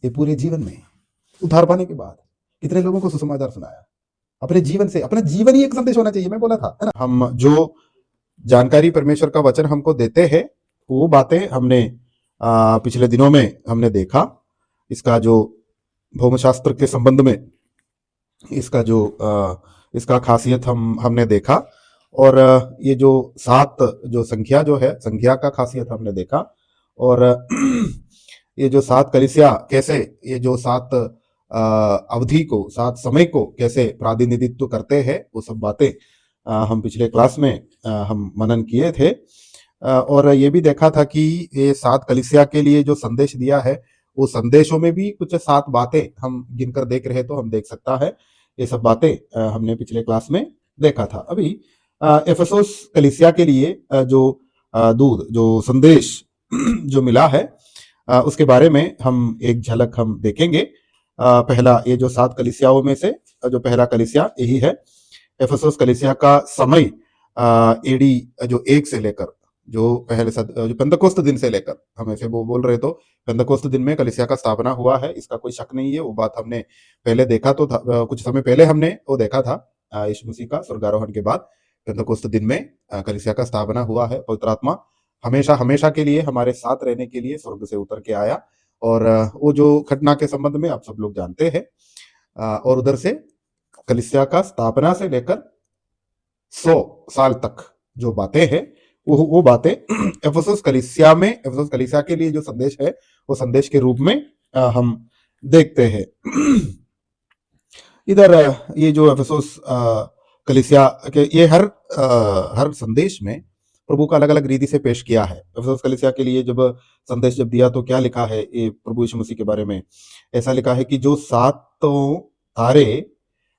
ये पूरे जीवन में उद्धार पाने के बाद कितने लोगों को सुसमाचार सुनाया। अपने जीवन से, अपना जीवन ही एक संदेश होना चाहिए, मैं बोला था, है ना। हम जो जानकारी परमेश्वर का वचन हमको देते हैं, वो बातें हमने पिछले दिनों में हमने देखा। इसका जो भौमशास्त्र के संबंध में इसका जो इसका खासियत हमने देखा। और ये जो 7 जो संख्या जो है, संख्या का खासियत हमने देखा। और ये जो 7 कलीसिया कैसे, ये जो 7 अवधि को, 7 समय को कैसे प्रतिनिधित्व करते हैं, वो सब बातें हम पिछले क्लास में हम मनन किए थे। और ये भी देखा था कि ये 7 कलीसिया के लिए जो संदेश दिया है, वो संदेशों में भी कुछ 7 बातें हम गिनकर देख रहे तो हम देख सकता है। ये सब बातें हमने पिछले क्लास में देखा था। अभी एफेसोस कलीसिया के लिए जो दूध, जो संदेश जो मिला है, उसके बारे में हम एक झलक हम देखेंगे। पहला, ये जो 7 कलीसियाओं में से जो पहला कलीसिया यही है। एफेसोस कलीसिया का समय एडी जो 1 से लेकर, जो पहले जो पेंतकोस्त दिन से लेकर, हम ऐसे वो बोल रहे तो पेंतकोस्त दिन में कलीसिया का स्थापना हुआ है, इसका कोई शक नहीं है। वो बात हमने पहले देखा तो था, कुछ समय पहले हमने वो देखा था। यीशु मसीह का स्वर्गारोहण के बाद पेंतकोस्त दिन में कलीसिया का स्थापना हुआ है। पवित्र आत्मा हमेशा हमेशा के लिए हमारे साथ रहने के लिए स्वर्ग से उतर के आया। और वो जो घटना के संबंध में आप सब लोग जानते हैं। और उधर से कलीसिया का स्थापना से लेकर 100 साल तक जो बातें हैं, वो बातें एफेसुस कलीसिया में, एफेसुस कलीसिया के लिए जो संदेश है, वो संदेश के रूप में हम देखते हैं। इधर ये जो एफेसुस कलीसिया के, ये हर संदेश में प्रभु का अलग अलग रीति से पेश किया है। एफेसुस कलीसिया के लिए जब संदेश जब दिया तो क्या लिखा है, ये प्रभु यीशु मसीह के बारे में ऐसा लिखा है कि जो 7 तारे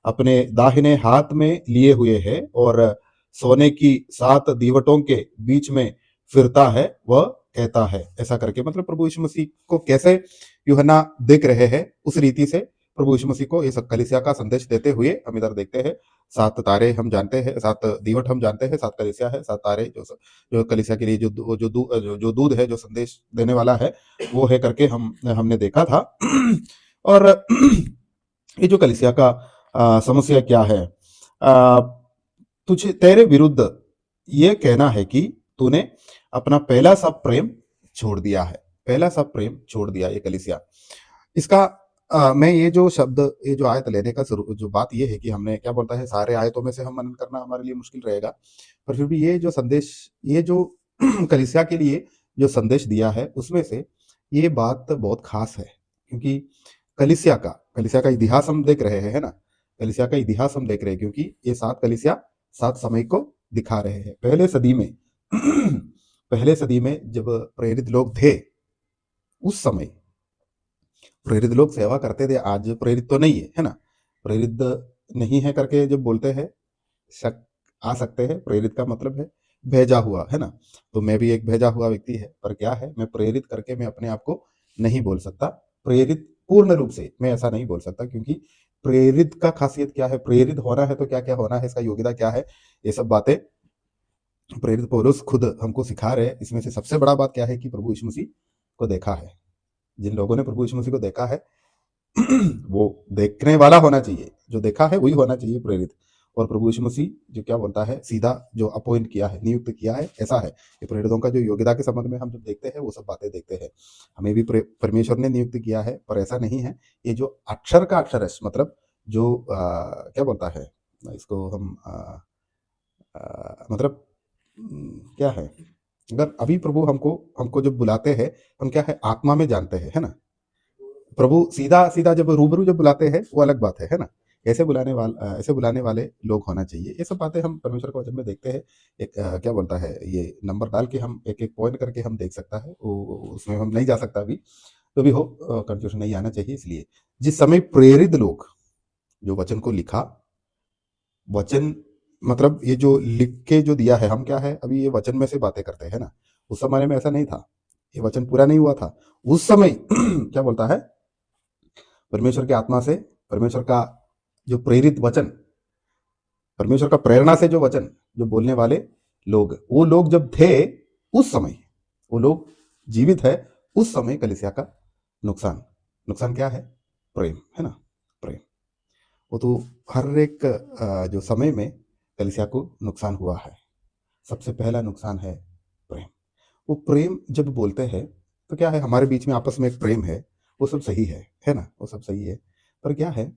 अपने दाहिने हाथ में लिए हुए है और सोने की 7 दीवटों के बीच में फिरता है, वह कहता है, ऐसा करके, मतलब प्रभु यीशु मसीह को कैसे यूहन्ना देख रहे हैं, उस रीति से प्रभु यीशु मसीह को ये सब कलीसिया का संदेश देते हुए हम इधर देखते हैं। 7 तारे हम जानते हैं, 7 दीवट हम जानते हैं, 7 कलीसिया है, 7 तारे जो कलीसिया के लिए जो दूध है, जो संदेश देने वाला है, वो है करके हमने देखा था। और ये जो कलीसिया का समस्या क्या है, तुझे तेरे विरुद्ध ये कहना है कि तूने अपना पहला सा प्रेम छोड़ दिया है, पहला सा प्रेम छोड़ दिया, ये कलीसिया। इसका मैं ये जो शब्द, ये जो आयत लेने का जो बात ये है कि हमने क्या बोलता है, सारे आयतों में से हम मनन करना हमारे लिए मुश्किल रहेगा, पर फिर भी ये जो संदेश, ये जो कलीसिया के लिए जो संदेश दिया है, उसमें से ये बात बहुत खास है। क्योंकि कलीसिया का इतिहास हम देख रहे हैं, है ना। कलीसिया का इतिहास हम देख रहे हैं क्योंकि ये 7 कलीसिया 7 समय को दिखा रहे हैं। पहले सदी में पहले सदी में जब प्रेरित लोग थे, उस समय प्रेरित लोग सेवा करते थे। आज प्रेरित तो नहीं है ना, प्रेरित नहीं है करके जब बोलते हैं, शक आ सकते हैं। प्रेरित का मतलब है भेजा हुआ, है ना। तो मैं भी एक भेजा हुआ व्यक्ति है, पर क्या है, मैं प्रेरित करके मैं अपने आप को नहीं बोल सकता। प्रेरित पूर्ण रूप से मैं ऐसा नहीं बोल सकता, क्योंकि प्रेरित का खासियत क्या है, प्रेरित होना है तो क्या क्या होना है, इसका योग्यता क्या है, ये सब बातें प्रेरित पौलुस खुद हमको सिखा रहे हैं। इसमें से सबसे बड़ा बात क्या है कि प्रभु यीशु मसीह को देखा है। जिन लोगों ने प्रभु यीशु मसीह को देखा है वो देखने वाला होना चाहिए, जो देखा है वही होना चाहिए प्रेरित। और प्रभु यीशु मसीह जो क्या बोलता है, सीधा जो अपॉइंट किया है, नियुक्त किया है, ऐसा है। ये प्रेरितों का जो योग्यता के संबंध में हम जब देखते हैं, वो सब बातें देखते हैं। हमें भी परमेश्वर ने नियुक्त किया है, पर ऐसा नहीं है। ये जो अक्षर का अक्षर है, मतलब जो क्या बोलता है इसको हम मतलब क्या है, अगर अभी प्रभु हमको हमको जब बुलाते हैं, हम क्या है, आत्मा में जानते हैं, है ना। प्रभु सीधा सीधा जब रूबरू जब बुलाते हैं, वो अलग बात है ना। ऐसे बुलाने वाले लोग होना चाहिए। ये सब बातें हम परमेश्वर के वचन में देखते हैं। एक क्या बोलता है, ये नंबर डाल के हम एक एक पॉइंट करके हम देख सकता है, उसमें हम नहीं जा सकता अभी, तो भी हो कंफ्यूजन नहीं आना चाहिए। इसलिए जिस समय प्रेरित लोग जो वचन को लिखा, वचन मतलब ये जो लिख के जो दिया है, हम क्या है, अभी ये वचन में से बातें करते हैं ना। उस समय में ऐसा नहीं था, ये वचन पूरा नहीं हुआ था उस समय। क्या बोलता है, परमेश्वर की आत्मा से, परमेश्वर का जो प्रेरित वचन, परमेश्वर का प्रेरणा से जो वचन जो बोलने वाले लोग, वो लोग जब थे उस समय, वो लोग जीवित है उस समय, कलीसिया का नुकसान क्या है? प्रेम, है ना? प्रेम। वो तो हर एक जो समय में कलीसिया को नुकसान हुआ है। सबसे पहला नुकसान है प्रेम। वो प्रेम जब बोलते हैं तो क्या है, हमारे बीच में आपस में एक प्रेम है, वो सब सही है ना? वो सब सही है। पर क्या है,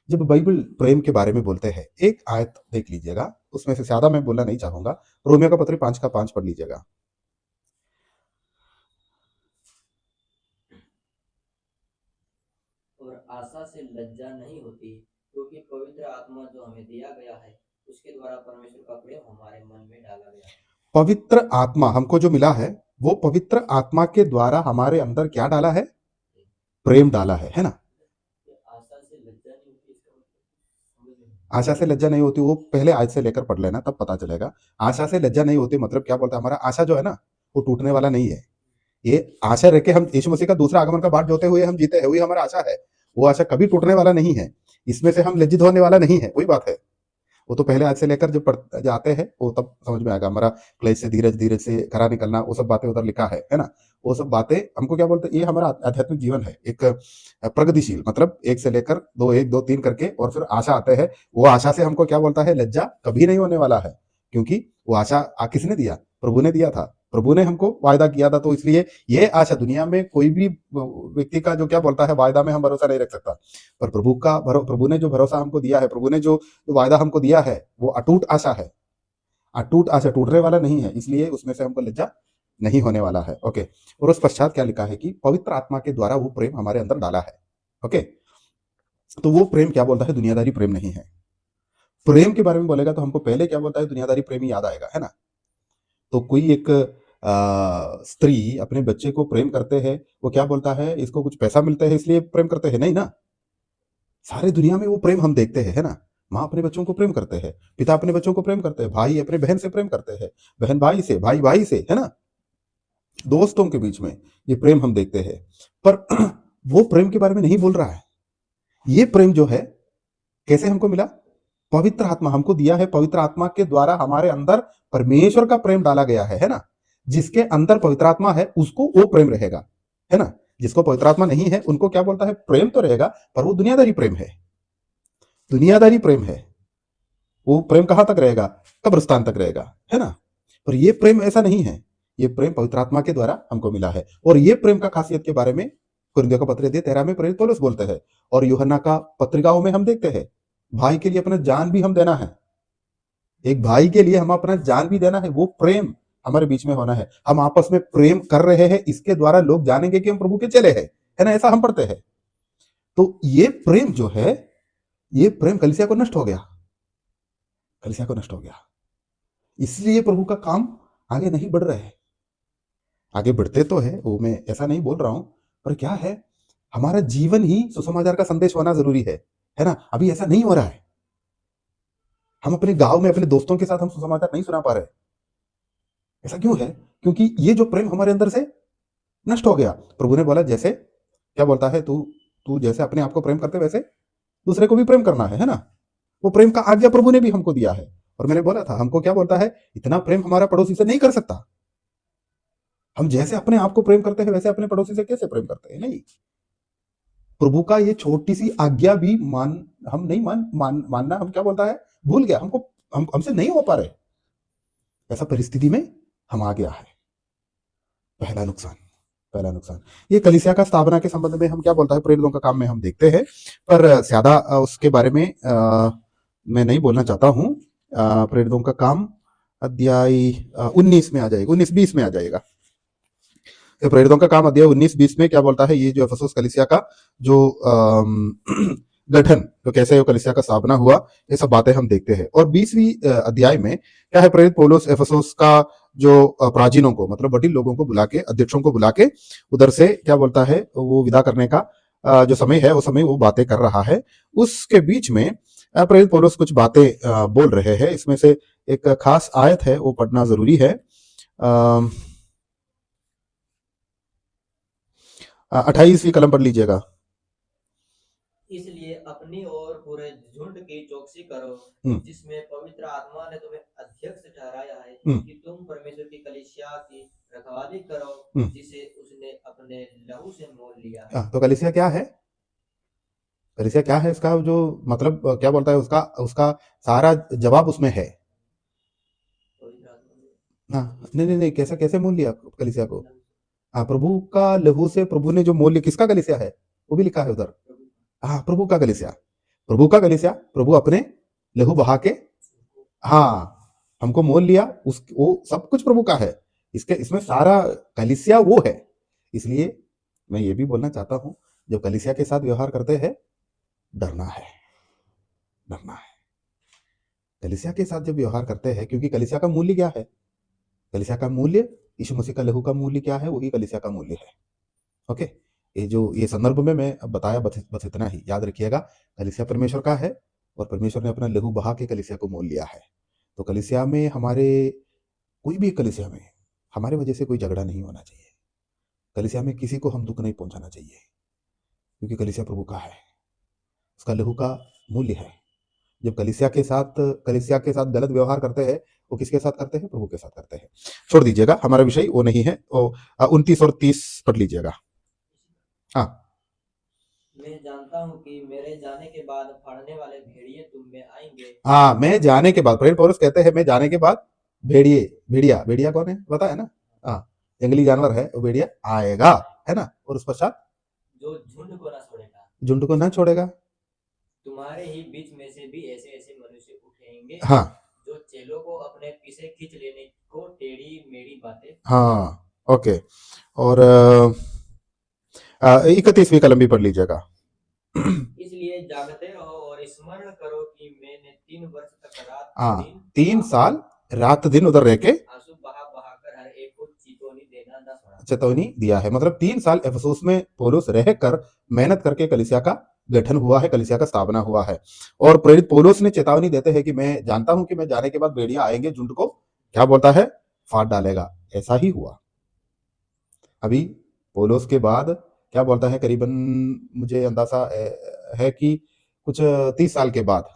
जब बाइबल प्रेम के बारे में बोलते हैं, एक आयत देख लीजिएगा, उसमें से ज़्यादा मैं बोलना नहीं चाहूँगा। रोमियो का पत्र 5 का 5 पढ़ लीजिएगा। और आशा से लज्जा नहीं होती, क्योंकि पवित्र आत्मा जो हमें दिया गया है, उसके द्वारा परमेश्वर का प्रेम हमारे मन में डाला गया है। पवित्र आत्मा हमको जो मिला है, वो पवित्र आत्मा के द्वारा हमारे अंदर क्या डाला है? प्रेम डाला है ना? आशा से लज्जा नहीं होती, इसका मतलब समझ में आशा से लज्जा नहीं होती, वो पहले आज से लेकर पढ़ लेना, तब पता चलेगा। आशा से लज्जा नहीं होती मतलब क्या बोलता है, हमारा आशा जो है ना, वो टूटने वाला नहीं है। ये आशा रख के हम यीशु मसीह का दूसरा आगमन का बाट जोते हुए हम जीते हैं, वही हमारा आशा है। वो आशा कभी टूटने वाला नहीं है, इसमें से हम लज्जित होने वाला नहीं है, वही बात है। वो तो पहले आज से लेकर जब पढ़ जाते हैं, वो तब समझ में आएगा। हमारा क्लेश से धीरज धीरज से खरा निकलना, वो सब बातें उधर लिखा है ना? वो सब बातें हमको क्या बोलते हैं, ये हमारा आध्यात्मिक जीवन है, एक प्रगतिशील, मतलब एक से लेकर दो, एक दो तीन करके, और फिर आशा आते हैं। वो आशा से हमको क्या बोलता है, लज्जा कभी नहीं होने वाला है, क्योंकि वो आशा किसने दिया? प्रभु ने दिया था। प्रभु ने हमको वायदा किया था, तो इसलिए ये आशा, दुनिया में कोई भी व्यक्ति का जो क्या बोलता है, वायदा में हम भरोसा नहीं रख सकता। पर प्रभु ने जो भरोसा हमको दिया है, प्रभु ने जो वायदा हमको दिया है, वो अटूट आशा है। अटूट आशा टूटने वाला नहीं है, इसलिए उसमें से हमको लज्जा नहीं होने वाला है। ओके। और उस पश्चात क्या लिखा है कि पवित्र आत्मा के द्वारा वो प्रेम हमारे अंदर डाला है। ओके। तो वो प्रेम क्या बोलता है? दुनियादारी प्रेम नहीं है। प्रेम के बारे में बोलेगा तो हमको पहले क्या बोलता है, दुनियादारी प्रेम ही याद आएगा, है ना? तो कोई एक स्त्री अपने बच्चे को प्रेम करते हैं, वो क्या बोलता है, इसको कुछ पैसा मिलता है इसलिए प्रेम करते हैं? नहीं ना। सारे दुनिया में वो प्रेम हम देखते हैं, है ना? माँ अपने बच्चों को प्रेम करते हैं, पिता अपने बच्चों को प्रेम करते हैं, भाई अपने बहन से प्रेम करते हैं, बहन भाई से, भाई भाई से, है ना? दोस्तों के बीच में ये प्रेम हम देखते हैं। पर वो प्रेम के बारे में नहीं बोल रहा है। ये प्रेम जो है, कैसे हमको मिला? पवित्र आत्मा हमको दिया है, पवित्र आत्मा के द्वारा हमारे अंदर परमेश्वर का प्रेम डाला गया है ना? जिसके अंदर पवित्र आत्मा है, उसको वो प्रेम रहेगा, है ना? जिसको पवित्र आत्मा नहीं है, उनको क्या बोलता है, प्रेम तो रहेगा, पर वो दुनियादारी प्रेम है। दुनियादारी प्रेम है। वो प्रेम कहां तक रहेगा? कब्रिस्तान तक रहेगा, है ना? पर ये प्रेम ऐसा नहीं है। ये प्रेम पवित्र आत्मा के द्वारा हमको मिला है। और ये प्रेम का खासियत के बारे में कुरिन्थियों का पत्र अध्याय 13 में प्रेरित पौलुस बोलते हैं, और यूहन्ना का पत्रिकाओं में हम देखते हैं, भाई के लिए अपना जान भी हम देना है। एक भाई के लिए हम अपना जान भी देना है। वो प्रेम हमारे बीच में होना है। हम आपस में प्रेम कर रहे हैं, इसके द्वारा लोग जानेंगे कि हम प्रभु के चले हैं, है ना? ऐसा हम पढ़ते हैं। तो ये प्रेम जो है, ये प्रेम कलीसिया को नष्ट हो गया। कलीसिया को नष्ट हो गया, इसलिए प्रभु का काम आगे नहीं बढ़ रहा है। आगे बढ़ते तो है, वो मैं ऐसा नहीं बोल रहा हूं, पर क्या है, हमारा जीवन ही सुसमाचार का संदेश होना जरूरी है ना? अभी ऐसा नहीं हो रहा है। हम अपने गांव में अपने दोस्तों के साथ हम सुसमाचार नहीं सुना पा रहे। ऐसा क्यों है? क्योंकि ये जो प्रेम हमारे अंदर से नष्ट हो गया। प्रभु ने बोला, जैसे क्या बोलता है, तू तू जैसे अपने आप को प्रेम करते वैसे दूसरे को भी प्रेम करना है ना? वो प्रेम का आज्ञा प्रभु ने भी हमको दिया है। और मैंने बोला था, हमको क्या बोलता है, इतना प्रेम हमारा पड़ोसी से नहीं कर सकता। हम जैसे अपने आप को प्रेम करते हैं, वैसे अपने पड़ोसी से कैसे प्रेम करते हैं? नहीं। प्रभु का ये छोटी सी आज्ञा भी हम नहीं मानना, हम क्या बोलता है, भूल गया। हमसे नहीं हो पा रहे। ऐसा परिस्थिति में हम आ गया है। पहला नुकसान, पहला नुकसान ये कलीसिया का स्थापना के संबंध में हम क्या बोलता है, प्रेरितों का काम में हम देखते हैं, पर ज्यादा उसके बारे में मैं नहीं बोलना चाहता हूँ। प्रेरितों का काम अध्याय 19 में आ जाएगा, 19-20 में आ जाएगा। तो प्रेरितों का काम अध्याय 19-20 में क्या बोलता है, ये जो एफेसुस कलीसिया का जो गठन, तो कैसे वो कलीसिया का स्थापना हुआ, ये सब बातें हम देखते हैं। और 20वीं अध्याय में क्या है, प्रेरित पौलुस एफेसुस का जो प्राचीनों को, मतलब वडील लोगों को बुला के, अध्यक्षों को बुला के उधर से क्या बोलता है, वो विदा करने का जो समय है, वो समय वो बातें कर रहा है। उसके बीच में प्रेरित पौलुस कुछ बातें बोल रहे हैं। इसमें से एक खास आयत है, वो पढ़ना जरूरी है। 28वीं कलम पढ़ लीजिएगा। इसलिए अपनी और पूरे झुंड की चौकसी करो, जिसमें पवित्र आत्मा ने तुम्हें अध्यक्ष ठहराया है, कि तुम परमेश्वर की कलीसिया की रखवाली करो, जिसे उसने अपने लहू से मोल लिया है। तो कलीसिया क्या है? कलीसिया क्या है, इसका जो मतलब क्या बोलता है, उसका उसका सारा जवाब उसमें है। पवित्र आत्मा ने हाँ, नहीं नहीं नहीं, कैसा कैसे मोल लिया कलीसिया को? हाँ, प्रभु का लहू से प्रभु ने जो मोल लिया, किसका कलीसिया है वो भी लिखा है उधर। हाँ, प्रभु का कलीसिया, प्रभु का कलीसिया, प्रभु अपने लहू बहा के, हाँ, हमको मोल लिया, उस वो सब कुछ प्रभु का है। इसके इसमें सारा कलीसिया वो है। इसलिए मैं ये भी बोलना चाहता हूं, जब कलीसिया के साथ व्यवहार करते हैं, डरना है, डरना है। कलीसिया के साथ जब व्यवहार करते हैं, क्योंकि कलीसिया का मूल्य क्या है? कलीसिया का मूल्य, यीशु मसीह का लहू का मूल्य क्या है? वही कलीसिया का मूल्य है। ओके, ये संदर्भ में मैं अब बताया, बस इतना ही याद रखिएगा। कलीसिया परमेश्वर का है और परमेश्वर ने अपना लहू बहा के कलीसिया को मोल लिया है। तो कलीसिया में हमारे, कोई भी कलीसिया में हमारे वजह से कोई झगड़ा नहीं होना चाहिए। कलीसिया में किसी को हम दुख नहीं पहुंचाना चाहिए, क्योंकि कलीसिया प्रभु का है, उसका लहू का मूल्य है। जब कलीसिया के साथ गलत व्यवहार करते हैं, वो किसके साथ करते हैं? प्रभु के साथ करते हैं। छोड़ दीजिएगा, हमारा विषय वो नहीं है। 29 और 30 पढ़ लीजिएगा। हाँ, मैं जानता हूँ कि मेरे जाने के बाद फाड़ने वाले भेड़िए तुम में आएंगे। हाँ, मैं जाने के बाद, प्रेरित पौलुस कहते हैं मैं जाने के बाद भेड़िए, भेड़िया, भेड़िया कौन है पता है ना? हाँ, जंगली जानवर है वो, भेड़िया आएगा, है ना? और उस पश्चात जो झुंड को न छोड़ेगा। झुंड को ना छोड़ेगा। तुम्हारे ही बीच में से भी ऐसे ऐसे मनुष्य उठेंगे हाँ जो चेलों को अपने पीछे खींच लेने को टेढ़ी मेढ़ी बातें। हाँ, ओके। और 31वीं कलम भी पढ़ लीजिएगा। इसलिए जागते रहो और स्मरण करो कि मैंने 3 वर्ष तक रात हाँ, दिन 3 साल रात दिन उधर रह के आंसू बहा बहा कर हर एक को चेतावनी देना न छोड़ा। चेतावनी दिया है। मतलब 3 साल अफसोस में पौलुस रह कर मेहनत करके कलीसिया का गठन हुआ है, कलीसिया का स्थापना हुआ है। और प्रेरित पौलुस ने चेतावनी देते हैं कि मैं जानता हूं कि मैं जाने के बाद भेड़िया आएंगे, झुंड को क्या बोलता है, फाड़ डालेगा। ऐसा ही हुआ। अभी पौलुस के बाद क्या बोलता है, करीबन मुझे अंदाजा है कि कुछ 30 साल के बाद,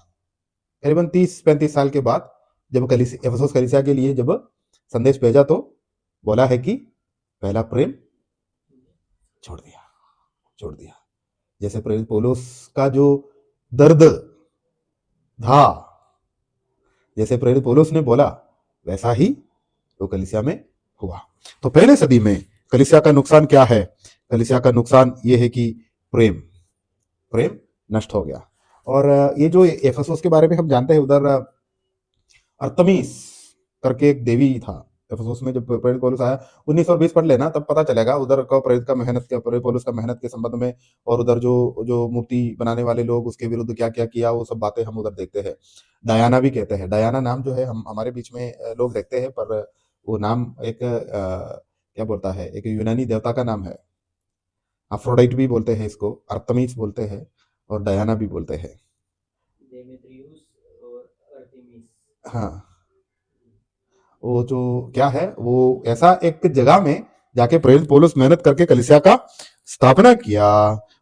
करीबन 30-35 साल के बाद, जब अफसोस कलीसिया के लिए जब संदेश भेजा, तो बोला है कि पहला प्रेम छोड़ दिया, छोड़ दिया। जैसे प्रेरित पौलुस का जो दर्द था, जैसे प्रेरित पौलुस ने बोला, वैसा ही तो कलीसिया में हुआ। तो पहले सदी में कलीसिया का नुकसान क्या है? कलीसिया का नुकसान ये है कि प्रेम, प्रेम नष्ट हो गया। और ये जो एफेसुस के बारे में हम जानते हैं, उधर अर्थमीस करके एक देवी था एफेसुस में। जब प्रेरित पौलुस आया, 19 और 20 पढ़ लेना, तब पता चलेगा उधर का प्रेरित पौलुस का मेहनत के संबंध में, और उधर जो जो मूर्ति बनाने वाले लोग उसके विरुद्ध क्या क्या किया, वो सब बातें हम उधर देखते हैं। डायना भी कहते हैं, डायना नाम जो है हम हमारे बीच में लोग देखते हैं, पर वो नाम एक क्या बोलता है, एक यूनानी देवता का नाम है। अफ्रोडाइट भी बोलते हैं इसको, अर्थमीस बोलते हैं, और डायना भी बोलते हैं। देमेत्रियुस और अर्तेमिस। हाँ, वो जो क्या है, वो ऐसा एक जगह में जाके प्रेरित पौलुस मेहनत करके कलीसिया का स्थापना किया।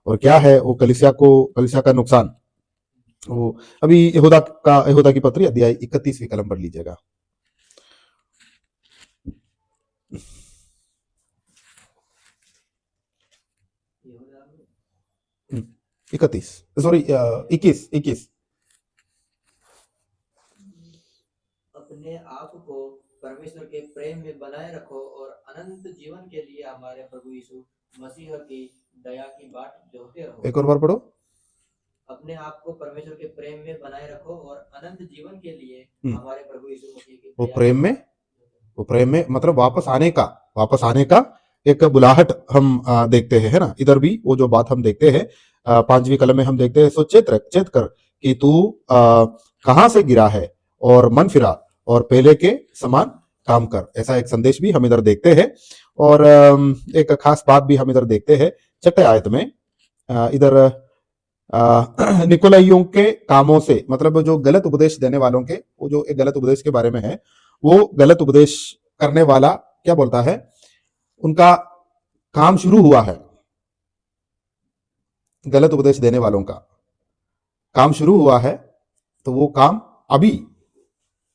और क्या है वो कलीसिया का नुकसान, वो अभी यहूदा की पत्री अध्याय 31वीं कलम पढ़ लीजिएगा। 31, सॉरी 21। अपने आप को परमेश्वर के प्रेम में बनाए रखो और अनंत जीवन के लिए हमारे प्रभु यीशु मसीह की दया की बाट जोहते रहो। एक और बार पढ़ो। अपने आप को परमेश्वर के प्रेम में बनाए रखो और अनंत जीवन के लिए हमारे प्रभु यीशु मसीह की वो दया प्रेम की में, बाट। वो प्रेम में मतलब वापस आने का एक बुलाहट हम देखते हैं, है ना? इधर भी वो जो बात हम देखते हैं 5वीं कलम में हम देखते हैं, सो चेत कर कि तू कहां से गिरा है, और मन फिरा और पहले के समान काम कर। ऐसा एक संदेश भी हम इधर देखते हैं। और एक खास बात भी हम इधर देखते हैं 6ठे आयत में, इधर निकोलाइयों के कामों से, मतलब जो गलत उपदेश देने वालों के, वो जो एक गलत उपदेश के बारे में है, वो गलत उपदेश करने वाला क्या बोलता है, उनका काम शुरू हुआ है। गलत उपदेश देने वालों का काम शुरू हुआ है, तो वो काम अभी,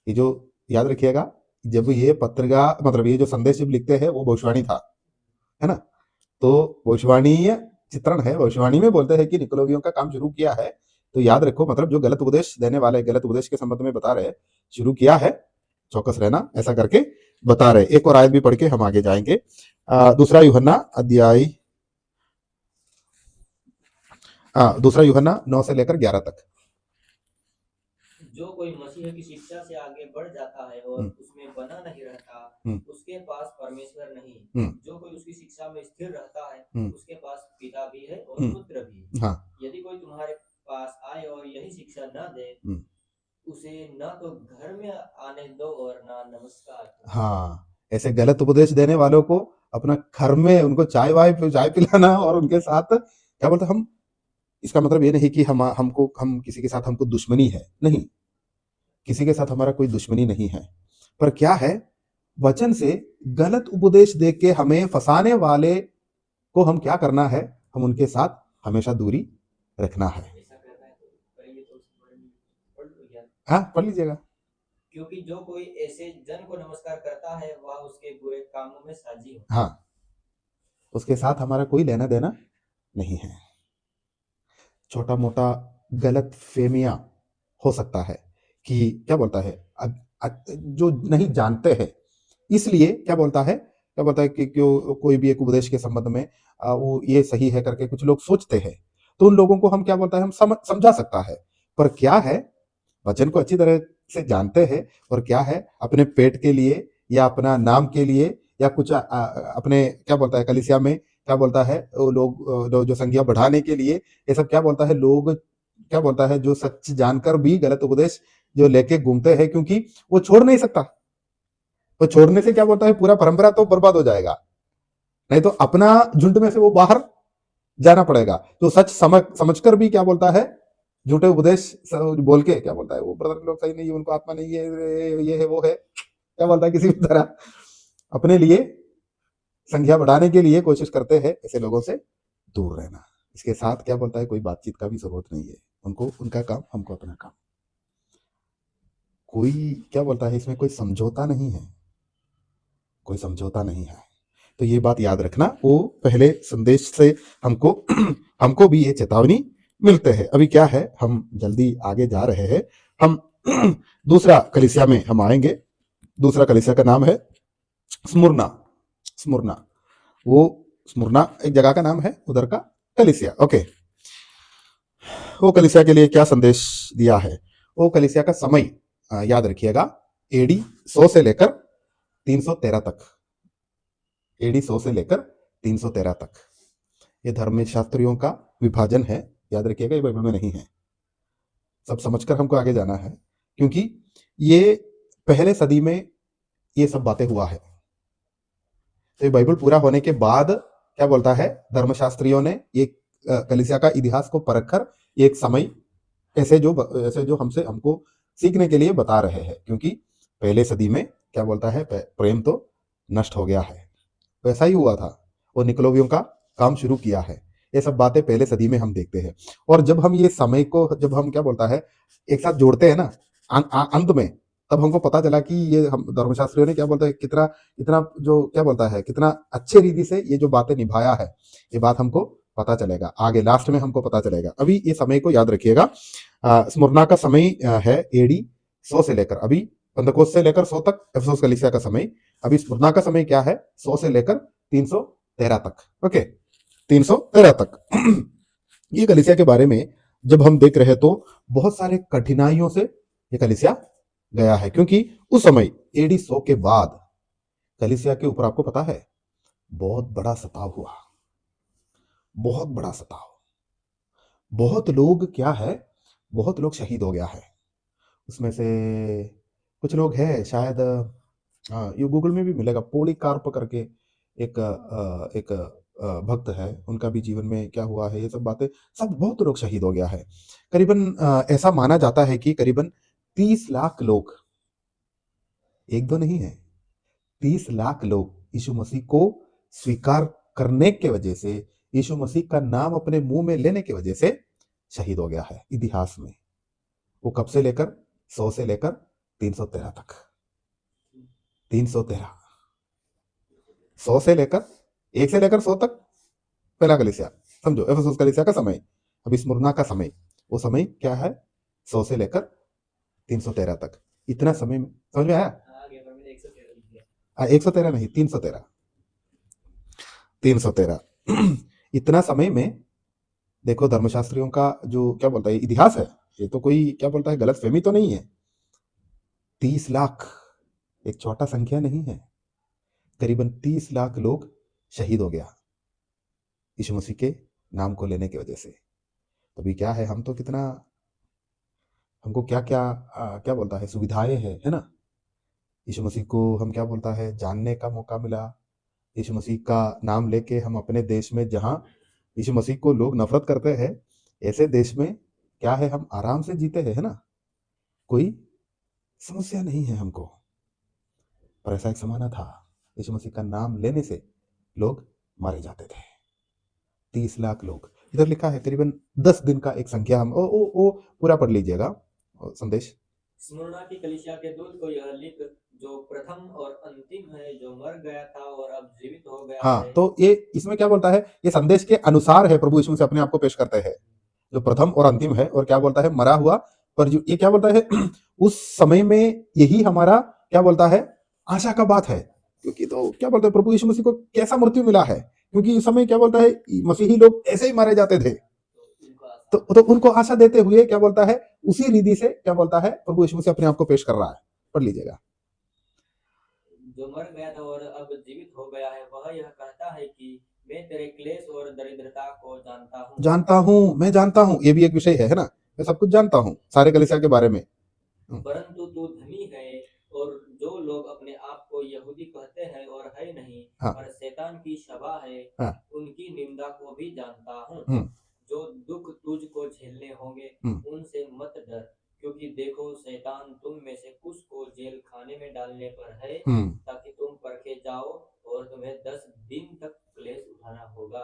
ये जो याद रखिएगा, जब ये पत्रिका मतलब ये जो संदेश जब लिखते हैं, वो भविष्यवाणी था, है ना? तो भविष्यवाणी चित्रण है। भविष्यवाणी में बोलते हैं कि निकोलोवियों का काम शुरू किया है, तो याद रखो मतलब जो गलत उपदेश देने वाले गलत उपदेश के संबंध में बता रहे शुरू किया है, चौकस रहना ऐसा करके बता रहे। एक और आयत भी पढ़ के हम आगे जाएंगे। दूसरा यूहन्ना अध्याय दूसरा यूहन्ना 9 से लेकर 11 तक। जो कोई मसीह की शिक्षा से आगे बढ़ जाता है और उसमें बना नहीं रहता, उसके पास परमेश्वर नहीं। जो कोई उसकी शिक्षा में स्थिर रहता है, उसके पास पिता भी है और पुत्र भी। हाँ यदि कोई तुम्हारे पास आए और यही शिक्षा न दे, उसे न तो घर में आने दो और ना नमस्कार करो। हाँ, ऐसे गलत उपदेश देने वालों को अपना घर में उनको चाय पिलाना और उनके साथ क्या बोलते हम, इसका मतलब ये नहीं कि हम किसी के साथ हमको दुश्मनी है, नहीं, किसी के साथ हमारा कोई दुश्मनी नहीं है। पर क्या है, वचन से गलत उपदेश दे के हमें फंसाने वाले को हम क्या करना है, हम उनके साथ हमेशा दूरी रखना है। ऐसा करना है तो पहले तो पढ़ लो यार। हाँ पढ़ लीजिएगा। क्योंकि जो कोई ऐसे जन को नमस्कार करता है, वह उसके बुरे कामों में साझी हो। हाँ, उसके साथ हमारा कोई लेना देना नहीं है। छोटा मोटा गलत फेमिया हो सकता है कि क्या बोलता है जो नहीं जानते हैं, इसलिए क्या बोलता है कि क्यों कोई भी एक उपदेश के संबंध में वो ये सही है करके कुछ लोग सोचते हैं, तो उन लोगों को हम क्या बोलता है हम समझा सकता है। पर क्या है, वचन को अच्छी तरह से जानते हैं और क्या है अपने पेट के लिए या अपना नाम के लिए या कुछ अपने क्या बोलता है कलीसिया में क्या बोलता है वो लोग जो संख्या बढ़ाने के लिए ये सब क्या बोलता है लोग क्या बोलता है जो सच जानकर भी गलत उपदेश जो लेके घूमते हैं, क्योंकि वो छोड़ नहीं सकता। तो छोड़ने से क्या बोलता है पूरा परंपरा तो बर्बाद हो जाएगा, नहीं तो अपना झुंड में से वो बाहर जाना पड़ेगा। तो सच समझकर भी क्या बोलता है झूठे उपदेश बोल के क्या बोलता है वो ब्रदर लोग सही नहीं है, उनको आत्मा नहीं है, ये है वो है, क्या बोलता है किसी भी तरह अपने लिए संख्या बढ़ाने के लिए कोशिश करते हैं, ऐसे लोगों से दूर रहना। इसके साथ क्या बोलता है कोई बातचीत का भी जरूरत नहीं है, उनको उनका काम हमको अपना काम। कोई क्या बोलता है इसमें कोई समझौता नहीं है, कोई समझौता नहीं है। तो ये बात याद रखना, वो पहले संदेश से हमको हमको भी ये चेतावनी मिलते हैं। अभी क्या है हम जल्दी आगे जा रहे हैं, हम दूसरा कलीसिया में हम आएंगे। दूसरा कलीसिया का नाम है स्मुरना। स्मुरना वो स्मुरना एक जगह का नाम है, उधर का कलीसिया। ओके, वो कलीसिया के लिए क्या संदेश दिया है, वो कलीसिया का समय याद रखिएगा एडी 100 से लेकर 313 तक। एडी 100 से लेकर 313 तक ये धर्मशास्त्रियों का विभाजन है, याद रखिएगा, ये बाइबल में नहीं है। सब समझकर हमको आगे जाना है, क्योंकि ये पहले सदी में ये सब बातें हुआ है। तो ये बाइबल पूरा होने के बाद क्या बोलता है धर्मशास्त्रियों ने ये कलीसिया का इतिहास को परखकर एक समय ऐसे जो हमको सीखने के लिए बता रहे हैं, क्योंकि पहले सदी में क्या बोलता है प्रेम तो नष्ट हो गया है। वैसा ही हुआ था, वो निकोलोवियों का काम शुरू किया है। ये सब बातें पहले सदी में हम देखते हैं। और जब हम ये समय को जब हम क्या बोलता है एक साथ जोड़ते हैं ना अंत में, तब हमको पता चला कि ये हम धर्मशास्त्रियों ने क्या बोलता है कितना इतना जो क्या बोलता है कितना अच्छे रीति से ये जो बातें निभाया है, ये बात हमको पता चलेगा आगे लास्ट में हमको पता चलेगा। अभी ये समय को याद रखिएगा। स्मुरना का समय है एडी 100 से लेकर, अभी पंतकोस से लेकर 100 तक एफेसुस कलीसिया का समय। अभी स्मुरना का समय क्या है 100 से लेकर 313 तक। ओके, 313 तक ये कलीसिया के बारे में जब हम देख रहे तो बहुत सारे कठिनाइयों से ये कलीसिया गया है, क्योंकि उस समय एडी 100 के बाद कलीसिया के ऊपर आपको पता है बहुत बड़ा सताव हुआ, बहुत बड़ा सताव। बहुत लोग क्या है, बहुत लोग शहीद हो गया है। उसमें से कुछ लोग हैं शायद ये गूगल में भी मिलेगा, पोलीकार्प करके एक भक्त है, उनका भी जीवन में क्या हुआ है ये सब बातें, सब बहुत लोग शहीद हो गया है। करीबन ऐसा माना जाता है कि करीबन 30 लाख लोग, एक दो नहीं है, 30 लाख लोग यीशु मसीह को स्वीकार करने के वजह से, यीशु मसीह का नाम अपने मुंह में लेने की वजह से शहीद हो गया है इतिहास में। वो कब से लेकर 100 से लेकर 313 तक। 313, 100 से लेकर 1 से लेकर 100 तक पहला कलीसिया समझो एफेसुस कलीसिया का समय, अभी स्मुरना का समय, वो समय क्या है 100 से लेकर 313 तक, इतना समय में समझ में आया। आगे पर मैंने 113 लिख दिया। 113 नहीं 313, 313 इतना समय में देखो धर्मशास्त्रियों का जो क्या बोलता है इतिहास है, ये तो कोई क्या बोलता है गलत फहमी तो नहीं है। 30 लाख एक छोटा संख्या नहीं है, करीबन 30 लाख लोग शहीद हो गया यीशु मसीह के नाम को लेने की वजह से। अभी क्या है हम तो कितना, हमको क्या क्या क्या बोलता है सुविधाएं है ना। यीशु मसीह को हम क्या बोलता है जानने का मौका मिला, यीशु मसीह का नाम लेके हम अपने देश में जहाँ यीशु मसीह को लोग नफरत करते हैं ऐसे देश में क्या है हम आराम से जीते हैं, है ना, कोई समस्या नहीं है हमको। पर ऐसा एक जमाना था यीशु मसीह का नाम लेने से लोग मारे जाते थे, 30 लाख लोग। इधर लिखा है करीबन 10 दिन का एक संख्या, हम ओ पूरा पढ़ लीजिएगा संदेश। स्मुरना की कलीसिया के दूत को यह लिख, जो प्रथम और अंतिम है, जो मर गया था और अब जीवित हो गया हाँ है। तो ये इसमें क्या बोलता है, ये संदेश के अनुसार है, प्रभु यीशु मसीह अपने आप को पेश करते हैं जो प्रथम और अंतिम है, और क्या बोलता है मरा हुआ, पर जो ये क्या बोलता है उस समय में यही हमारा क्या बोलता है आशा का बात है, क्योंकि तो क्या बोलता है प्रभु यीशु मसीह को कैसा मृत्यु मिला है, क्योंकि इस समय क्या बोलता है मसीही लोग ऐसे ही मारे जाते थे, तो उनको आशा देते हुए क्या बोलता है उसी रीति से क्या बोलता है प्रभु यीशु मसीह अपने आप को पेश कर रहा है। पढ़ लीजिएगा। जो मर गया था और अब जीवित हो गया है, वह यह कहता है कि मैं तेरे क्लेश और दरिद्रता को जानता हूँ, मैं जानता हूँ, ये भी एक विषय है ना, मैं सब कुछ जानता हूँ सारे कलीसिया के बारे में। परंतु तू धनी है, और जो लोग अपने आप को यहूदी कहते हैं और है नहीं, हाँ। पर शैतान की सभा है, हाँ। उनकी निंदा को भी जानता हूँ। हम्म। जो दुख तुझको झेलने होंगे उनसे मत डर, क्योंकि देखो शैतान तुम में से कुछ को जेल खाने में डालने पर है, ताकि तुम परखे जाओ और तुम्हें 10 दिन तक क्लेश उठाना होगा।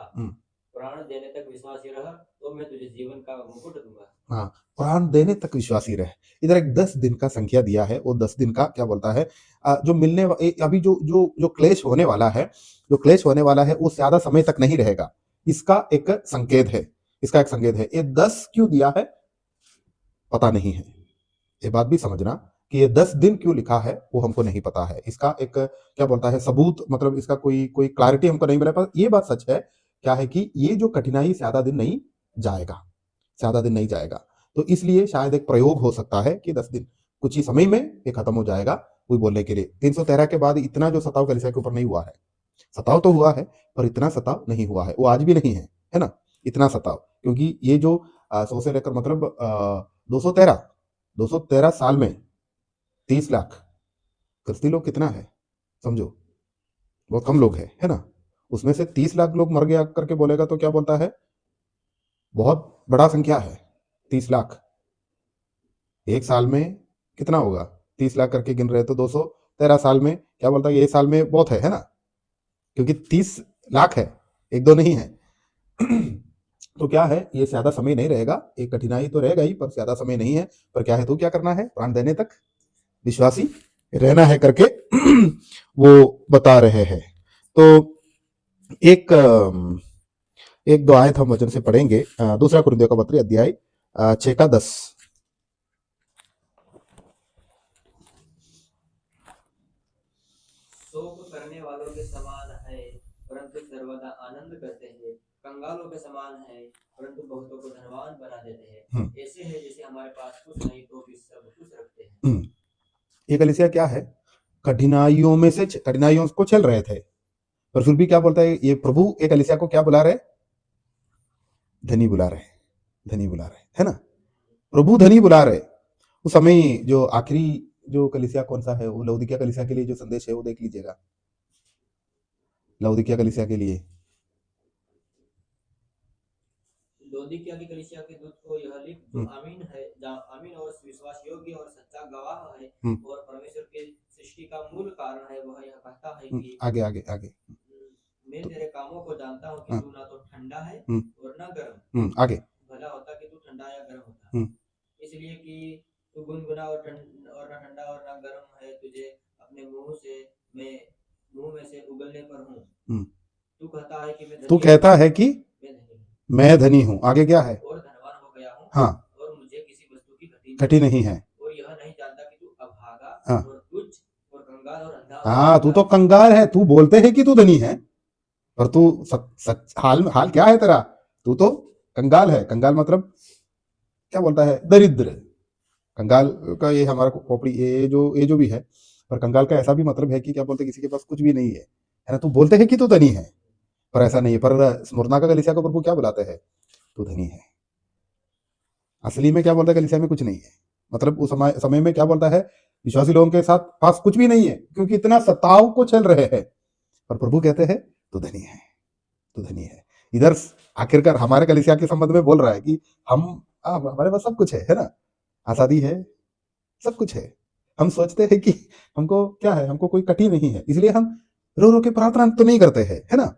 प्राण देने तक विश्वासी रह, तो मैं तुझे जीवन का मुकुट दूंगा। हाँ, प्राण देने तक विश्वासी रहे। इधर एक 10 दिन का संख्या दिया है, वो 10 दिन का क्या बोलता है जो मिलने अभी जो जो जो क्लेश होने वाला है, जो क्लेश होने वाला है वो ज्यादा समय तक नहीं रहेगा, इसका एक संकेत है, इसका एक संकेत है। ये 10 क्यों दिया है पता नहीं है, ये बात भी समझना कि ये 10 दिन क्यों लिखा है वो हमको नहीं पता है, इसका एक क्या बोलता है सबूत, मतलब इसका कोई कोई क्लैरिटी हमको नहीं मिला। पर ये बात सच है क्या है कि ये जो कठिनाई ज्यादा दिन नहीं जाएगा, ज्यादा दिन नहीं जाएगा, तो इसलिए शायद एक प्रयोग हो सकता है कि 10 दिन कुछ ही समय में ये खत्म हो जाएगा। कोई बोलने के लिए 313 के बाद इतना जो सताव कलीसिया के ऊपर नहीं हुआ है, सताव तो हुआ है पर इतना सताव नहीं हुआ है, वो आज भी नहीं है ना, इतना सताव, क्योंकि ये जो 100 से लेकर मतलब 213 साल में 30 लाख क्रिस्ती लोग कितना है समझो, बहुत कम लोग है ना, उसमें से 30 लाख लोग मर गया करके बोलेगा तो क्या बोलता है बहुत बड़ा संख्या है 30 लाख। एक साल में कितना होगा 30 लाख करके गिन रहे तो 213 साल में क्या बोलता है ये साल में बहुत है ना, क्योंकि 30 लाख है, एक दो नहीं है तो क्या है ये ज्यादा समय नहीं रहेगा, एक कठिनाई तो रहेगा ही पर ज्यादा समय नहीं है। पर क्या है तो क्या करना है प्राण देने तक विश्वासी रहना है करके वो बता रहे हैं। तो एक एक दो आयत हम वचन से पढ़ेंगे, दूसरा कुरिन्थियों का पत्री अध्याय 6 का 10। शोक करने वालों के समान है, परंतु सर्वदा आनंद करते हैं, कंगालों के समान है, परंतु बहुतों को धनवान बना देते हैं। ऐसे है जैसे हमारे पास कुछ नहीं तो भी सब कुछ रखते हैं। ये कलीसिया क्या है कठिनाइयों में से कठिनाइयों को चल रहे थे, पर फिर भी क्या बोलता है ये प्रभु एक कलीसिया को क्या बुला रहे, धनी बुला रहे, धनी बुला रहे, है ना, प्रभु धनी बुला रहे। उस समय जो आखिरी जो कलीसिया कौन सा है वो लौदीकिया कलीसिया के लिए जो संदेश है वो देख लीजिएगा, लौदीकिया कलीसिया के लिए लौदीकिया की कलीसिया के दूत को यह लिख, जो आमीन है, आमीन और विश्वास योग्य और सच्चा गवाह है और परमेश्वर के सृष्टि का मूल कारण है, वह यह कहता है कि आगे आगे आगे मैं तेरे कामों को जानता हूँ कि तू ना तो ठंडा है और ना गर्म। आगे भला होता कि तू ठंडा या गर्म होता, इसलिए कि तू गुनगुना और ना ठंडा और ना गर्म है, तुझे अपने मुंह में से उगलने पर हूँ। तू कहता है कि मैं धनी, तू कहता है कि मैं धनी हूं, आगे क्या है, और धनवान हो गया हूँ, हाँ, और मुझे किसी वस्तु की घटी नहीं है, और यह नहीं जानता कि तू अभागा हाँ, और तुच्छ और कंगाल और अंधा हाँ, तू तो कंगाल है, तू बोलते है कि तू धनी है, पर तू हाल क्या है तेरा, तू तो कंगाल है। कंगाल मतलब क्या बोलता है, दरिद्र। कंगाल का ये हमारा खोपड़ी, ये जो भी है, पर कंगाल का ऐसा भी मतलब है कि क्या बोलते, किसी के पास कुछ भी नहीं है ना। तू बोलते है कि तू धनी है, पर ऐसा नहीं है। पर स्मुरना का कलीसिया को प्रभु क्या बुलाते हैं, तू धनी है। असली में क्या बोलता है, कलीसिया में कुछ नहीं है। मतलब उस समय में क्या बोलता है, विश्वासी लोगों के साथ पास कुछ भी नहीं है, क्योंकि इतना सताव को चल रहे हैं। पर प्रभु कहते हैं तू धनी है, तू धनी है। इधर आखिरकार हमारे कलीसिया के संबंध में बोल रहा है कि हम हमारे पास सब कुछ है ना, आजादी है, सब कुछ है। हम सोचते हैं कि हमको क्या है, हमको कोई कठी नहीं है, इसलिए हम रो रो के प्रार्थना तो नहीं करते हैं, है ना।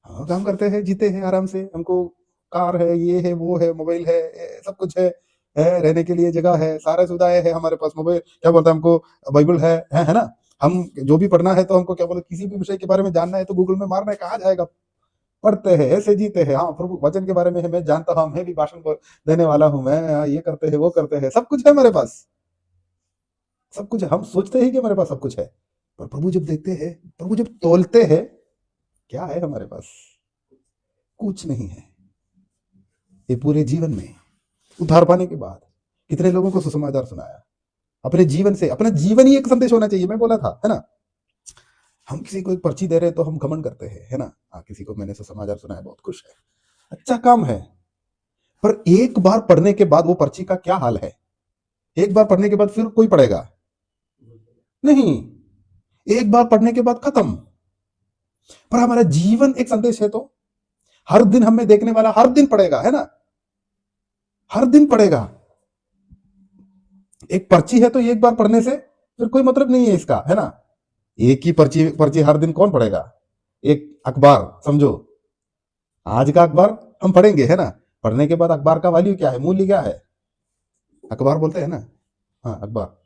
हाँ, काम करते हैं, जीते हैं आराम से, हमको कार है, ये है, वो है, मोबाइल है, सब कुछ है, रहने के लिए जगह है, सारे सुविधाएं है हमारे पास। मोबाइल क्या बोलता है, हमको बाइबल है ना। हम जो भी पढ़ना है तो हमको क्या बोलते, किसी भी विषय के बारे में जानना है तो गूगल में मारना है, कहाँ जाएगा, पढ़ते हैं, ऐसे जीते हैं। हाँ, प्रभु वचन के बारे में है, मैं जानता हूँ, मैं भी भाषण देने वाला हूँ, मैं ये करते हैं, वो करते हैं, सब कुछ है हमारे पास, सब कुछ है। हम सोचते हैं कि हमारे पास सब कुछ है, पर प्रभु जब देखते हैं, प्रभु जब तोलते हैं, क्या है हमारे पास, कुछ नहीं है। ये पूरे जीवन में उद्धार पाने के बाद कितने लोगों को सुसमाचार सुनाया, अपने जीवन से, अपना जीवन ही एक संदेश होना चाहिए, मैं बोला था, है ना। हम किसी को एक पर्ची दे रहे हैं तो हम घमंड करते हैं, है ना। हाँ, किसी को मैंने सुसमाचार सुनाया, बहुत खुश है, अच्छा काम है। पर एक बार पढ़ने के बाद वो पर्ची का क्या हाल है, एक बार पढ़ने के बाद फिर कोई पढ़ेगा नहीं, एक बार पढ़ने के बाद खत्म। पर हमारा जीवन एक संदेश है, तो हर दिन हमें देखने वाला, हर दिन पढ़ेगा, है ना, हर दिन पढ़ेगा। एक पर्ची है तो एक बार पढ़ने से फिर कोई मतलब नहीं है इसका, है ना। एक ही पर्ची पर्ची हर दिन कौन पढ़ेगा। एक अखबार समझो, आज का अखबार हम पढ़ेंगे, है ना, पढ़ने के बाद अखबार का वैल्यू क्या है, मूल्य क्या है, अखबार बोलते हैं ना, हाँ अखबार,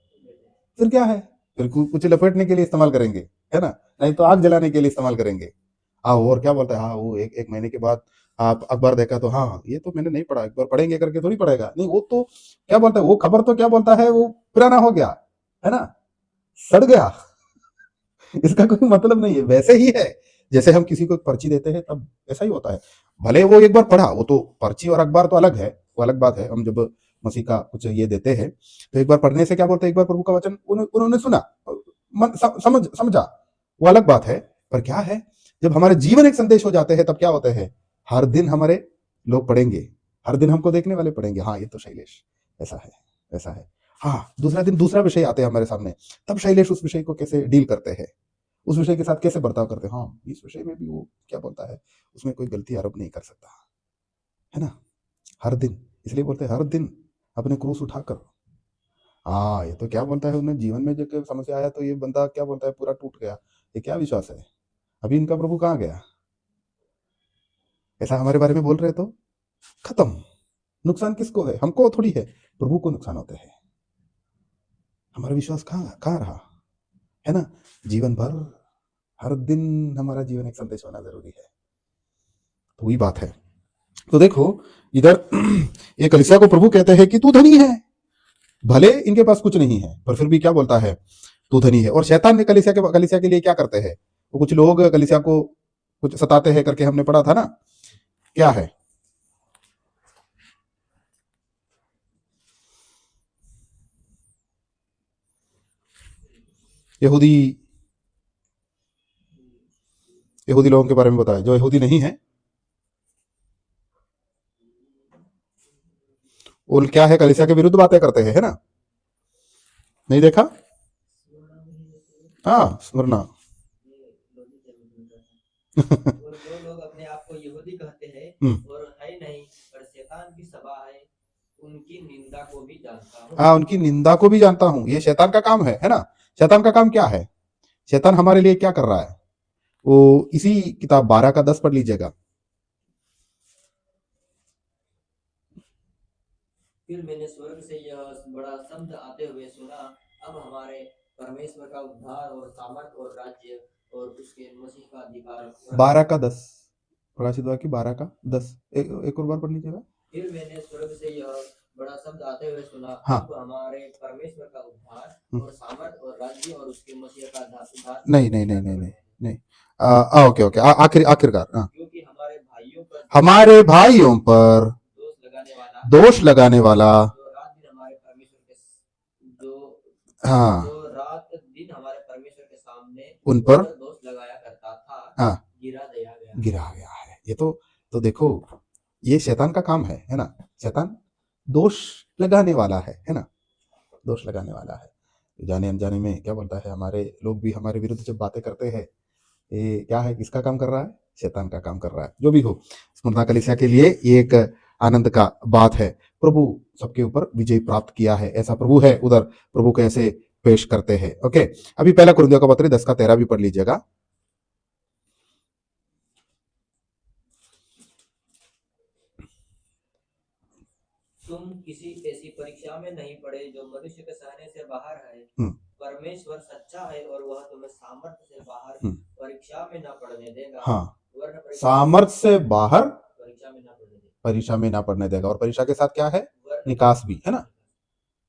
फिर क्या है, फिर कुछ लपेटने के लिए इस्तेमाल करेंगे, है ना, नहीं तो आग जलाने के लिए इस्तेमाल करेंगे। हाँ, और क्या बोलता है, हाँ वो एक महीने के बाद आप अखबार देखा तो हाँ ये तो मैंने नहीं पढ़ा, एक बार पढ़ेंगे करके थोड़ी पढ़ेगा, नहीं वो तो क्या बोलता है, वो खबर तो क्या बोलता है, वो पुराना हो गया, है ना, सड़ गया, इसका कोई मतलब नहीं है। वैसे ही है, जैसे हम किसी को एक पर्ची देते हैं तब ऐसा ही होता है। भले वो एक बार पढ़ा, वो तो पर्ची और अखबार तो अलग है, वो अलग बात है। हम जब मसीह का कुछ ये देते हैं तो एक बार पढ़ने से क्या बोलते हैं, एक बार प्रभु का वचन उन्होंने सुना, समझा, वो अलग बात है। पर क्या है, जब हमारे जीवन एक संदेश हो जाते हैं तब क्या होते हैं, हर दिन हमारे लोग पढ़ेंगे, हर दिन हमको देखने वाले पढ़ेंगे, हाँ ये तो शैलेश ऐसा है, ऐसा है। हाँ, दूसरा दिन दूसरा विषय आते हैं हमारे सामने, तब शैलेश उस विषय को कैसे डील करते हैं, उस विषय के साथ कैसे बर्ताव करते हैं। हाँ, इस विषय में भी वो क्या बोलता है, उसमें कोई गलती आरोप नहीं कर सकता, है ना। हर दिन, इसलिए बोलते हैं हर दिन अपने क्रूस उठाकर। हाँ, ये तो क्या बोलता है, उन्हें जीवन में जो कोई समस्या आया तो ये बंदा क्या बोलता है, पूरा टूट गया, ये क्या विश्वास है, अभी इनका प्रभु कहाँ गया, ऐसा हमारे बारे में बोल रहे तो खत्म। नुकसान किसको है, हमको थोड़ी है, प्रभु को नुकसान होते हैं। हमारा विश्वास कहाँ कहाँ रहा, है ना। जीवन भर, हर दिन हमारा जीवन एक संदेश होना जरूरी है, तो वही बात है। तो देखो इधर ये कलीसिया को प्रभु कहते हैं कि तू धनी है, भले इनके पास कुछ नहीं है पर फिर भी क्या बोलता है, तू धनी है। और शैतान ने कलीसिया के लिए क्या करते हैं, वो कुछ लोग कलीसिया को कुछ सताते हैं करके हमने पढ़ा था ना, क्या है, यहूदी, यहूदी लोगों के बारे में बताया, जो यहूदी नहीं है वो क्या है, कलीसिया के विरुद्ध बातें करते हैं, है ना, नहीं देखा, हाँ स्मरना। और जो लोग अपने आप को यहूदी कहते हैं और है नहीं पर शैतान की सभा है, उनकी निंदा को भी जानता हूँ। हाँ, उनकी निंदा को भी जानता हूँ, ये शैतान का काम है ना। शैतान का काम क्या है, शैतान हमारे लिए क्या कर रहा है, वो इसी किताब 12 का 10 पढ़ लीजिएगा। फिर मैंने स्वर्ग से यह बड़ा शब्द आते हुए सुना, अब हमारे परमेश्वर का उद्धार और सामर्थ और राज्य और उसके मसीह का अधिकार 12 का 10, प्रकाशित वाक्य 12 का 10 एक और बार पढ़ लीजिएगा। फिर मैंने स्वर्ग से यह बड़ा शब्द आते हुए सुना, हाँ। अब हमारे परमेश्वर का उद्धार और सामर्थ और राज्य और उसके मसीह का उद्धार नहीं नहीं नहीं नहीं नहीं नहीं ओके ओके आखिरकार क्योंकि हमारे भाइयों पर दोष लगाने वाला जो रात दिन हमारे परमेश्वर के हाँ जो रात दिन हमारे परमेश्वर के सामने उन पर दोष लगाया करता था, हाँ गिरा गया है। ये तो देखो, ये शैतान का काम है ना। शैतान दोष लगाने वाला है ना, दोष लगाने वाला है। जाने अनजाने में क्या बोलता है, हमारे लोग भी हमारे विरुद्ध जब बातें करते हैं, ये क्या है, किसका काम कर रहा है? शैतान का काम कर रहा है। जो भी हो, स्मुरना कलीसिया के लिए ये एक आनंद का बात है। प्रभु सबके ऊपर विजय प्राप्त किया है, ऐसा प्रभु है। उधर प्रभु कैसे पेश करते हैं। ओके, अभी पहला कुरिन्थियों का पत्र 10 का 13 भी पढ़ लीजिएगा। तुम किसी ऐसी परीक्षा में नहीं पड़े जो मनुष्य के सहने से बाहर है। परमेश्वर सच्चा है और वह तुम्हें सामर्थ्य से बाहर परीक्षा में ना पड़ने देगा। हाँ, सामर्थ्य से बाहर परीक्षा में ना पड़ने देगा। और परीक्षा के साथ क्या है? निकास भी है ना।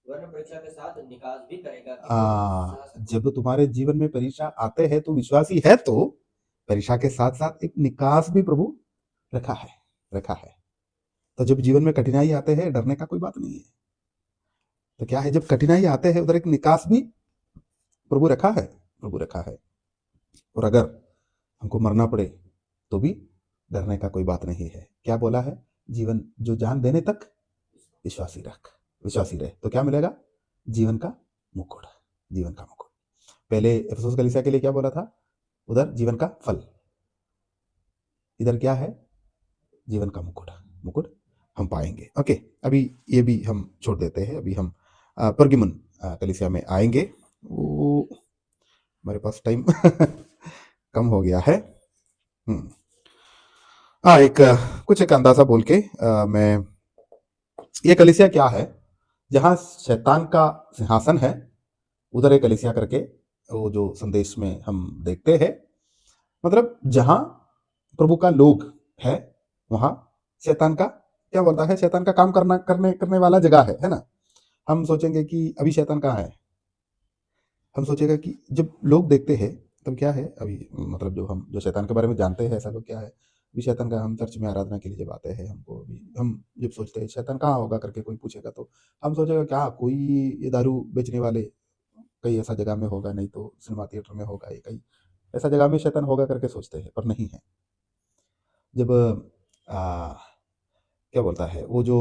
वरना परीक्षा के साथ निकास भी करेगा। जब तुम्हारे जीवन में परीक्षा आते हैं तो विश्वासी है, तो परीक्षा के साथ साथ एक निकास भी प्रभु रखा है। तो जब जीवन में कठिनाई आते हैं, डरने का कोई बात नहीं है। तो क्या है, जब कठिनाई आते हैं उधर एक निकास भी प्रभु रखा है। और अगर हमको मरना पड़े तो भी डरने का कोई बात नहीं है। क्या बोला है? जीवन जो जान देने तक विश्वासी रहे तो क्या मिलेगा? जीवन का मुकुट। पहले एफेसुस कलीसिया के लिए क्या बोला था? उधर जीवन का फल, इधर क्या है? जीवन का मुकुट हम पाएंगे। ओके, अभी ये भी हम छोड़ देते हैं। अभी हम परगिमन कलीसिया में आएंगे। वो हमारे पास टाइम कम हो गया है। कुछ एक अंदाजा बोल के मैं, ये कलीसिया क्या है? जहां शैतान का सिंहासन है, उधर एक कलीसिया करके वो जो संदेश में हम देखते हैं, मतलब जहां प्रभु का लोग है, वहां शैतान का क्या बोलता है? शैतान का काम करने वाला जगह है ना। हम सोचेंगे कि अभी शैतान कहाँ है। हम सोचेगा कि जब लोग देखते हैं तब क्या है, अभी मतलब जो शैतान के बारे में जानते हैं, ऐसा लोग क्या है, अभी शैतान का, हम चर्च में आराधना के लिए जब आते हैं, हमको अभी हम जब सोचते हैं शैतान कहाँ होगा करके कोई पूछेगा, तो हम सोचेगा क्या कोई ये दारू बेचने वाले कहीं ऐसा जगह में होगा, नहीं तो सिनेमा थिएटर में होगा, ये कहीं ऐसा जगह में शैतान होगा करके सोचते हैं, पर नहीं है। जब क्या बोलता है, वो जो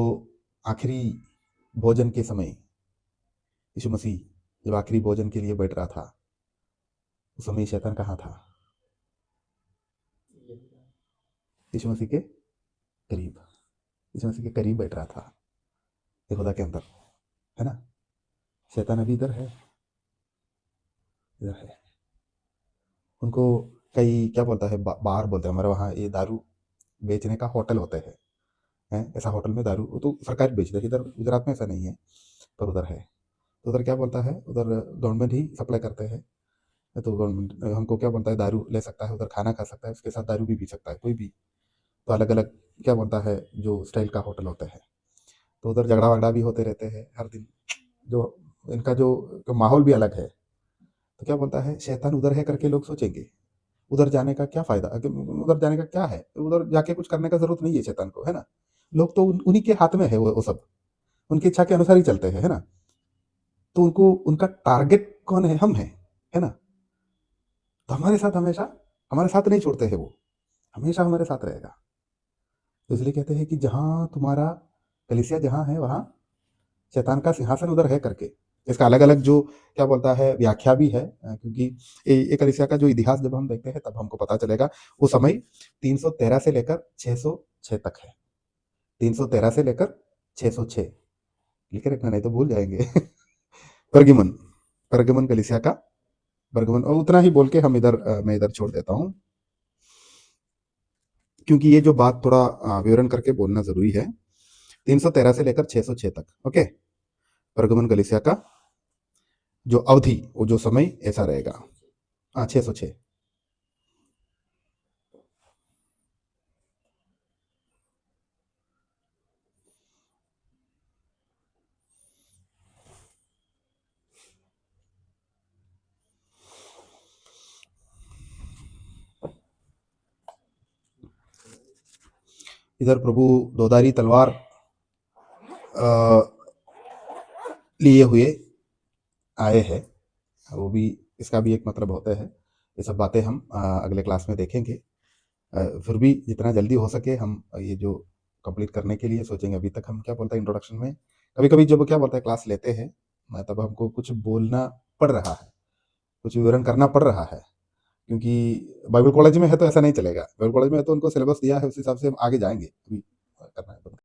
आखिरी भोजन के समय यीशु मसीह जब आखिरी भोजन के लिए बैठ रहा था, उस समय शैतान कहाँ था? यीशु मसीह के करीब बैठ रहा था, खुदा के अंदर, है ना। शैतान अभी इधर है। उनको कई क्या बोलता है, बार बोलते हैं, हमारे वहाँ ये दारू बेचने का होटल होते हैं, ऐसा होटल में दारू, वो तो सरकार बेचते है। इधर गुजरात में ऐसा नहीं है, पर उधर है। तो उधर क्या बोलता है, उधर गवर्नमेंट ही सप्लाई करते हैं। तो गवर्नमेंट हमको क्या बोलता है, दारू ले सकता है, उधर खाना खा सकता है, उसके साथ दारू भी पी सकता है कोई भी। तो अलग अलग क्या बोलता है, जो स्टाइल का होटल होता है, तो उधर झगड़ा वगड़ा भी होते रहते हैं हर दिन। जो इनका जो माहौल भी अलग है। तो क्या बोलता है, शैतान उधर है करके लोग सोचेंगे उधर जाने का क्या फायदा, उधर जाने का क्या है, उधर जाके कुछ करने का जरूरत नहीं है शैतान को, है ना। लोग तो उन्हीं के हाथ में है, वो सब उनकी इच्छा के अनुसार ही चलते हैं, है ना। तो उनको उनका टारगेट कौन है? हम है ना। तो हमारे साथ नहीं छोड़ते हैं, वो हमेशा हमारे साथ रहेगा। तो इसलिए कहते हैं कि जहां तुम्हारा कलीसिया जहां है, वहां शैतान का सिंहासन उधर है करके। इसका अलग अलग जो क्या बोलता है व्याख्या भी है, क्योंकि ये कलीसिया का जो इतिहास जब हम देखते हैं तब हमको पता चलेगा। वो समय 313 से लेकर 606 तक है। 313 से लेकर 606 लिख रखना, नहीं तो भूल जाएंगे। परगमन कलीसिया का परगमन, और उतना ही बोल के हम मैं इधर छोड़ देता हूं, क्योंकि ये जो बात थोड़ा विवरण करके बोलना जरूरी है। 313 से लेकर 606 तक, ओके। परगमन कलीसिया का जो अवधि, वो जो समय ऐसा रहेगा। हाँ, 606। इधर प्रभु दोधारी तलवार लिए हुए आए हैं, वो भी, इसका भी एक मतलब होता है। ये सब बातें हम अगले क्लास में देखेंगे। फिर भी जितना जल्दी हो सके हम ये जो कंप्लीट करने के लिए सोचेंगे। अभी तक हम क्या बोलते हैं इंट्रोडक्शन में, कभी कभी जब क्या बोलते हैं क्लास लेते हैं तब हमको कुछ बोलना पड़ रहा है, कुछ विवरण करना पड़ रहा है, क्योंकि बाइबल कॉलेज में है तो ऐसा नहीं चलेगा। बाइबल कॉलेज में है तो उनको सिलेबस दिया है, उस हिसाब से हम आगे जाएंगे। अभी करना है।